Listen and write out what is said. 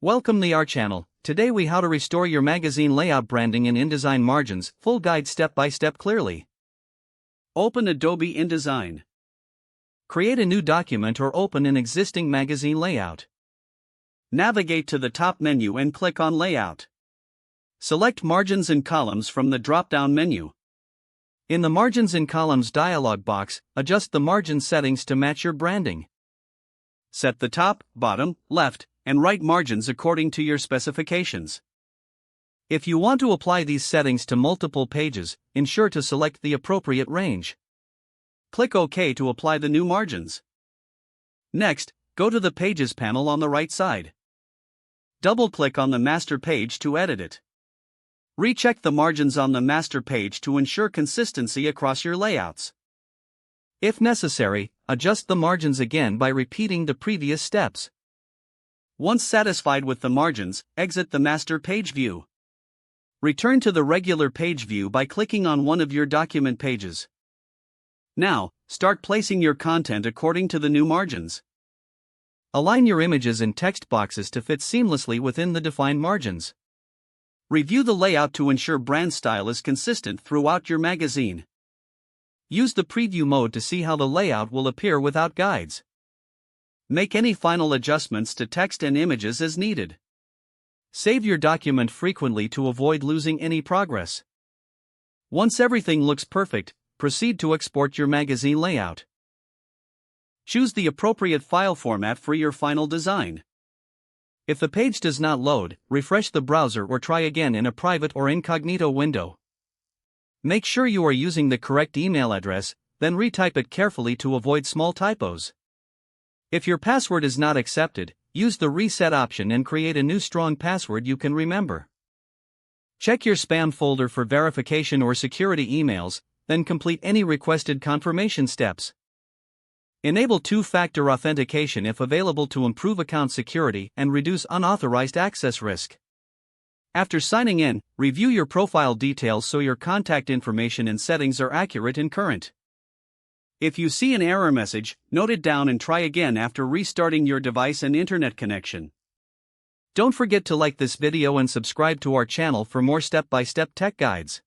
Welcome to our channel. Today we how to restore your magazine layout branding in InDesign margins, full guide step by step clearly. Open Adobe InDesign. Create a new document or open an existing magazine layout. Navigate to the top menu and click on Layout. Select Margins and Columns from the drop-down menu. In the Margins and Columns dialog box, adjust the margin settings to match your branding. Set the top, bottom, left, and right margins according to your specifications. If you want to apply these settings to multiple pages, ensure to select the appropriate range. Click OK to apply the new margins. Next, go to the Pages panel on the right side. Double-click on the master page to edit it. Recheck the margins on the master page to ensure consistency across your layouts. If necessary, adjust the margins again by repeating the previous steps. Once satisfied with the margins, exit the master page view. Return to the regular page view by clicking on one of your document pages. Now, start placing your content according to the new margins. Align your images and text boxes to fit seamlessly within the defined margins. Review the layout to ensure brand style is consistent throughout your magazine. Use the preview mode to see how the layout will appear without guides. Make any final adjustments to text and images as needed. Save your document frequently to avoid losing any progress. Once everything looks perfect, proceed to export your magazine layout. Choose the appropriate file format for your final design. If the page does not load, refresh the browser or try again in a private or incognito window. Make sure you are using the correct email address, then retype it carefully to avoid small typos. If your password is not accepted, use the reset option and create a new strong password you can remember. Check your spam folder for verification or security emails, then complete any requested confirmation steps. Enable two-factor authentication if available to improve account security and reduce unauthorized access risk. After signing in, review your profile details so your contact information and settings are accurate and current. If you see an error message, note it down and try again after restarting your device and internet connection. Don't forget to like this video and subscribe to our channel for more step-by-step tech guides.